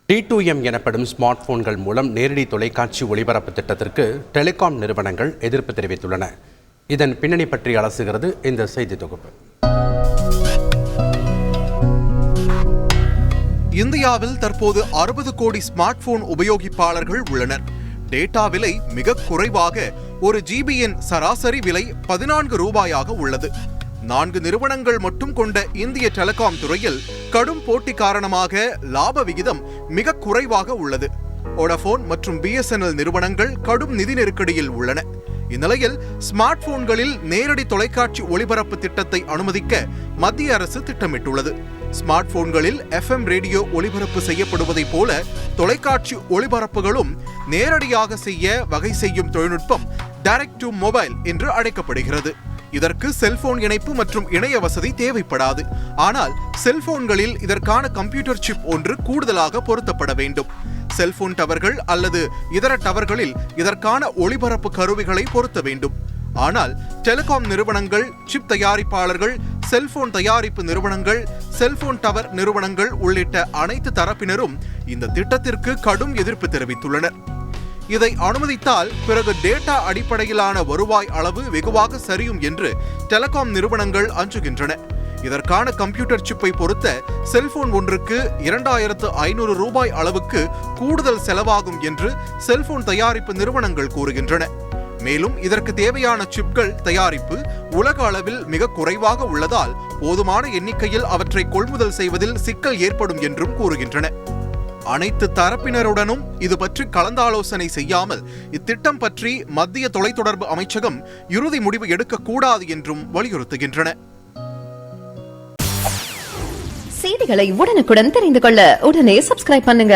T2M எனப்படும் smart போன்கள் மூலம் நேரடி தொலைக்காட்சி ஒளிபரப்பு திட்டத்திற்கு டெலிகாம் நிறுவனங்கள் எதிர்ப்பு தெரிவித்துள்ளன. இதன் பின்னணி பற்றி அலசுகிறது இந்த செய்தி தொகுப்பு. இந்தியாவில் தற்போது 60 கோடி ஸ்மார்ட் போன் உபயோகிப்பாளர்கள் உள்ளனர். டேட்டா விலை மிக குறைவாக 1 ஜிபியின் சராசரி விலை 14 ரூபாயாக உள்ளது. 4 நிறுவனங்கள் மட்டும் கொண்ட இந்திய டெலிகாம் துறையில் கடும் போட்டி காரணமாக லாப விகிதம் மிக குறைவாக உள்ளது. வோடபோன் மற்றும் BSNL நிறுவனங்கள் கடும் நிதி நெருக்கடியில் உள்ளன. இந்நிலையில் ஸ்மார்ட் போன்களில் நேரடி தொலைக்காட்சி ஒளிபரப்பு திட்டத்தை அனுமதிக்க மத்திய அரசு திட்டமிட்டுள்ளது. ஸ்மார்ட் போன்களில் FM ரேடியோ ஒளிபரப்பு செய்யப்படுவதைப் போல தொலைக்காட்சி ஒளிபரப்புகளும் நேரடியாக செய்ய வகை செய்யும் தொழில்நுட்பம் டைரக்ட் டு மொபைல் என்று அழைக்கப்படுகிறது. இதற்கு செல்போன் இணைப்பு மற்றும் இணைய வசதி தேவைப்படாது. ஆனால் செல்போன்களில் இதற்கான கம்ப்யூட்டர் சிப் ஒன்று கூடுதலாக பொருத்தப்பட வேண்டும். செல்போன் டவர்கள் அல்லது இதர டவர்களில் இதற்கான ஒளிபரப்பு கருவிகளை பொருத்த வேண்டும். ஆனால் டெலிகாம் நிறுவனங்கள், சிப் தயாரிப்பாளர்கள், செல்போன் தயாரிப்பு நிறுவனங்கள், செல்போன் டவர் நிறுவனங்கள் உள்ளிட்ட அனைத்து தரப்பினரும் இந்த திட்டத்திற்கு கடும் எதிர்ப்பு தெரிவித்துள்ளனர். இதை அனுமதித்தால் பிறகு டேட்டா அடிப்படையிலான வருவாய் அளவு வெகுவாக சரியும் என்று டெலிகாம் நிறுவனங்கள் அஞ்சுகின்றன. இதற்கான கம்ப்யூட்டர் சிப்பை பொருத்த செல்போன் ஒன்றுக்கு 2500 ரூபாய் அளவுக்கு கூடுதல் செலவாகும் என்று செல்போன் தயாரிப்பு நிறுவனங்கள் கூறுகின்றன. மேலும் இதற்கு தேவையான சிப்கள் தயாரிப்பு உலக அளவில் மிக குறைவாக உள்ளதால் போதுமான எண்ணிக்கையில் அவற்றை கொள்முதல் செய்வதில் சிக்கல் ஏற்படும் என்றும் கூறுகின்றன. அனைத்து தரப்பினருடனும் இது பற்றி கலந்தாலோசனை செய்யாமல் இத்திட்டம் பற்றி மத்திய தொலைத்தொடர்பு அமைச்சகம் இறுதி முடிவு எடுக்கக்கூடாது என்றும் வலியுறுத்துகின்றன. செய்திகளை உடனுக்குடன் தெரிந்து கொள்ள உடனே சப்ஸ்கிரைப் பண்ணுங்க.